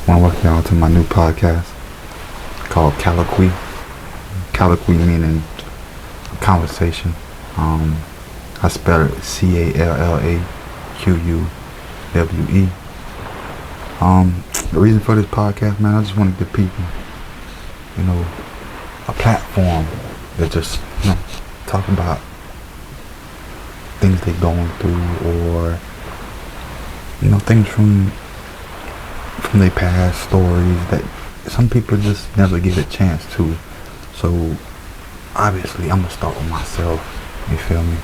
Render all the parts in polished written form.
want to welcome y'all to my new podcast called Callaquwe. Callaquwe meaning conversation. I spell it Callaquwe. The reason for this podcast, man, I just want to give people, a platform that just, talk about things they're going through, or things from their past stories that some people just never get a chance to. So obviously I'm gonna start with myself, you feel me?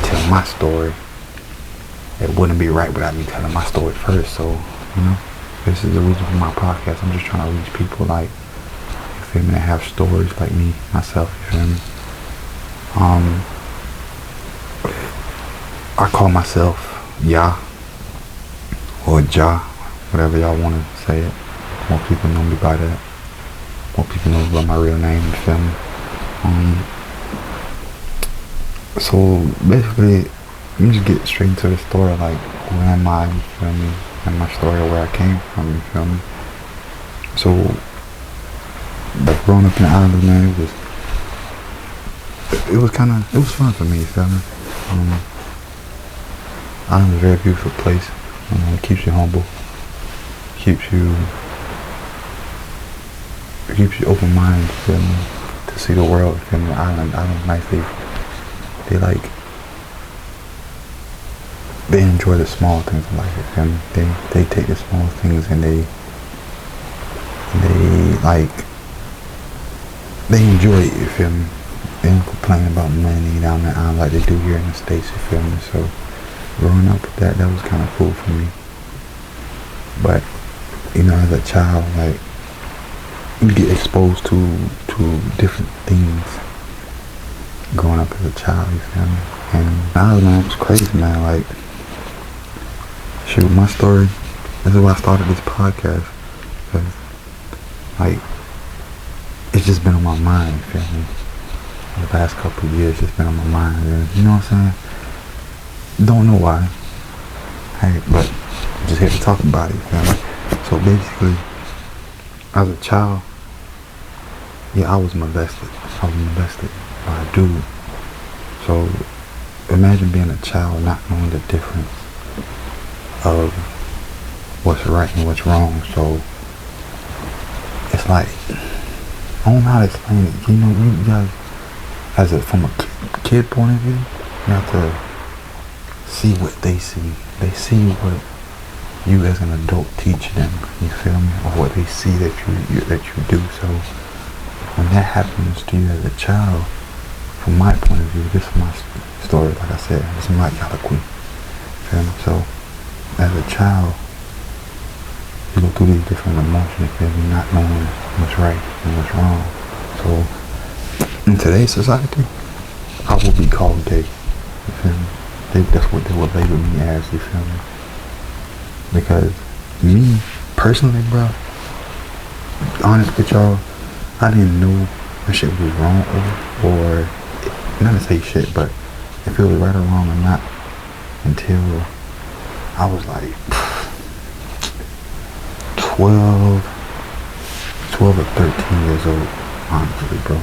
Tell my story. It wouldn't be right without me telling my story first. So, this is the reason for my podcast. I'm just trying to reach people like, you feel me, that have stories like me, myself, you feel me? I call myself Ya, or Ja, whatever y'all want to say it. More people know me by that. More people know about my real name, you feel me? So basically, let me just get straight into the story, like, who am I, you feel me? And my story of where I came from, you feel me? So, like, growing up in the island, man, it was fun for me, you feel me? Island is a very beautiful place. It keeps you humble, keeps you open-minded, you feel me? To see the world, you feel me? Island life, they enjoy the small things in life, you feel me? They take the small things and they enjoy it, you feel me? They don't complain about money down the island like they do here in the States, you feel me? So growing up with that was kind of cool for me. But as a child, like, you get exposed to different things growing up as a child, you feel me? And man, it was crazy, man. Like, shoot, my story, this is why I started this podcast, because, like, it's just been on my mind, you feel me? For the past couple of years, it's been on my mind, and you know what I'm saying? Don't know why. Hey, but I'm just here to talk about it, you feel me? So basically, as a child, I was molested. By a dude. So imagine being a child not knowing the difference of what's right and what's wrong. So it's like, I don't know how to explain it. You guys, from a kid point of view, you have to see what they see. They see what you as an adult teach them, you feel me? Or what they see that you do. So when that happens to you as a child, from my point of view, this is my story, like I said, this is my Callaquwe, feel me? So as a child, you go through these different emotions, feel me? Not knowing what's right and what's wrong. So in today's society, I will be called gay, you feel me? That's what they would label me as, you feel me? Because me, personally, bro, honest with y'all, I didn't know when shit was wrong or not to say shit, but if it was right or wrong or not until I was like 12 or 13 years old, honestly, bro.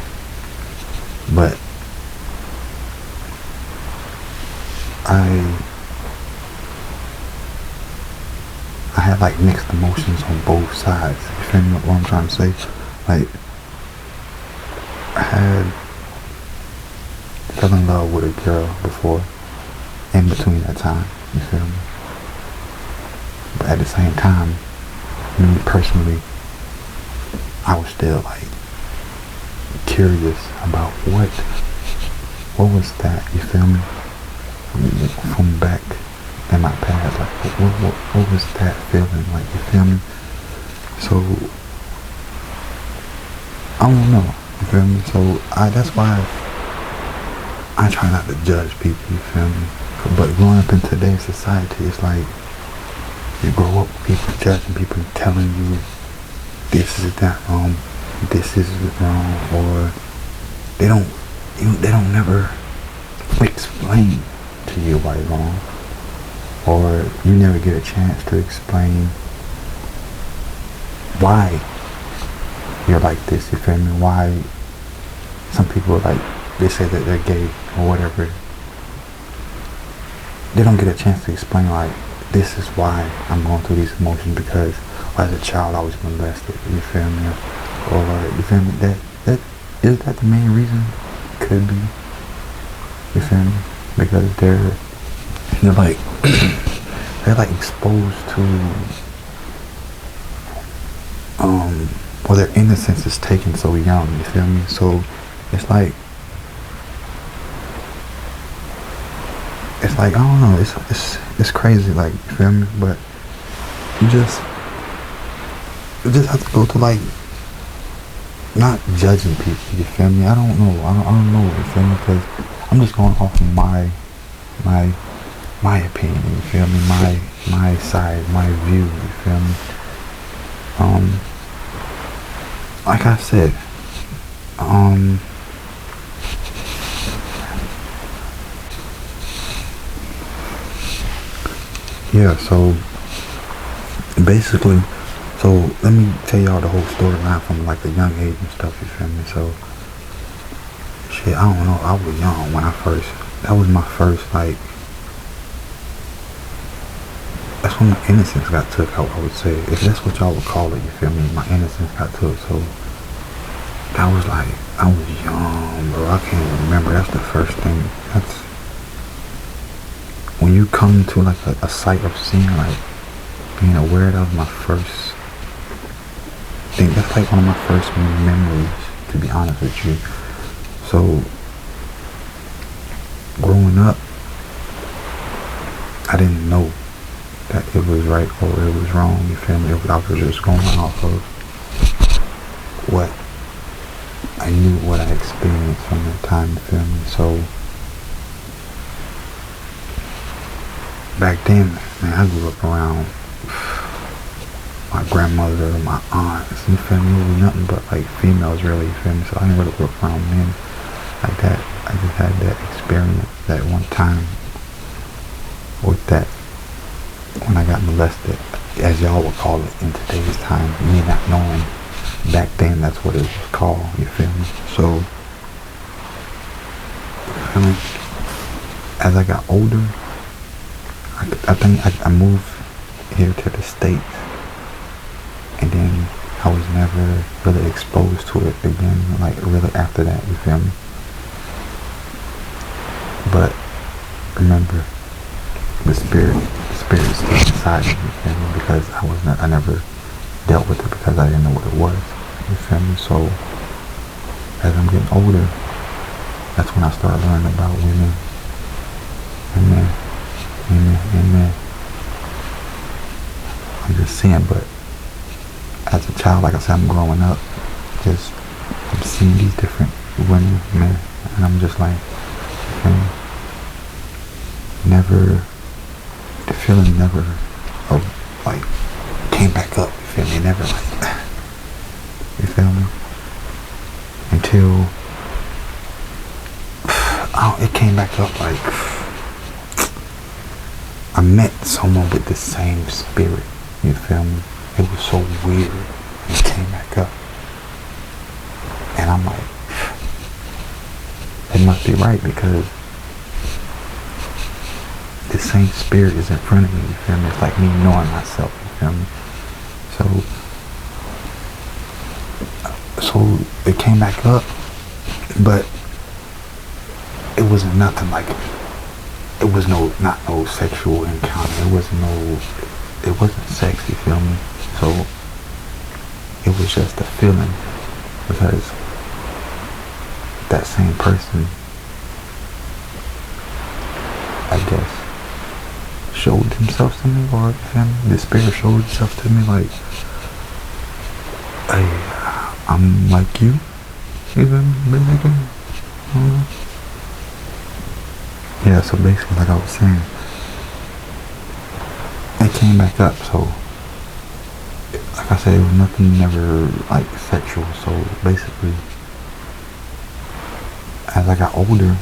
But I had like mixed emotions on both sides. You feel me what I'm trying to say? Like, I fell in love with a girl before, in between that time, you feel me? But at the same time, me personally, I was still like curious about what was that, you feel me? From back in my past, like what was that feeling like, you feel me? So I don't know, you feel me? So that's why I try not to judge people, you feel me? But growing up in today's society, it's like you grow up with people judging people, telling you this is that wrong, this is wrong, or they don't never explain to you why wrong, or you never get a chance to explain why you're like this, you feel me? Why some people, like, they say that they're gay or whatever. They don't get a chance to explain, like, this is why I'm going through these emotions, because as a child I was molested, you feel me? Or, you feel me? That is that the main reason? Could be. You feel me? Because they're like they're like exposed to well, their innocence is taken so young, you feel me? So it's like I don't know, it's crazy, like, you feel me? But you just have to go to, like, not judging people, you feel me? I don't know, you feel me? Because I'm just going off of my opinion, you feel me? My side, my view, you feel me? Like I said, yeah, so basically, so let me tell y'all the whole storyline from, like, a young age and stuff, you feel me? So shit, I don't know, I was young when that was my first, like, that's when my innocence got took, I would say, if that's what y'all would call it, you feel me? My innocence got took. So that was like, I was young, bro. I can't remember. That's the first thing. That's when you come to, like, a sight of seeing, like, being aware. That was my first thing. That's like one of my first memories, to be honest with you. So growing up, I didn't know that it was right or it was wrong, you feel me? I was just going off of what I knew, what I experienced from that time, you feel me? So back then, man, I grew up around my grandmother, my aunts, you feel me? It was nothing but, like, females, really, you feel me? So I didn't really grow up around men like that. I just had that experience that one time with that, when I got molested, as y'all would call it in today's time, me not knowing back then that's what it was called, you feel me? So as I got older, I think I moved here to the States, and then I was never really exposed to it again, like, really after that, you feel me? But remember, the spirit still inside me, you feel me? Because I never dealt with it, because I didn't know what it was, you feel me? So as I'm getting older, that's when I started learning about women and men. I'm just seeing, but as a child, like I said, I'm growing up, just I'm seeing these different women, men, and I'm just like, okay, the feeling never, like, came back up, you feel me? Never, like, you feel me? Until it came back up, like, I met someone with the same spirit, you feel me? It was so weird, it came back up, and I'm like, it must be right, because the same spirit is in front of me, you feel me? It's like me knowing myself, you feel me? So it came back up, but it wasn't nothing like, it was not no sexual encounter, it wasn't sex, you feel me? So it was just a feeling, because that same person, I guess, showed himself to me, or the spirit showed itself to me, like, hey, I'm like you, even been again. Yeah, so basically, like I was saying, it came back up. So like I said, it was nothing, never, like, sexual. So basically, as I got older,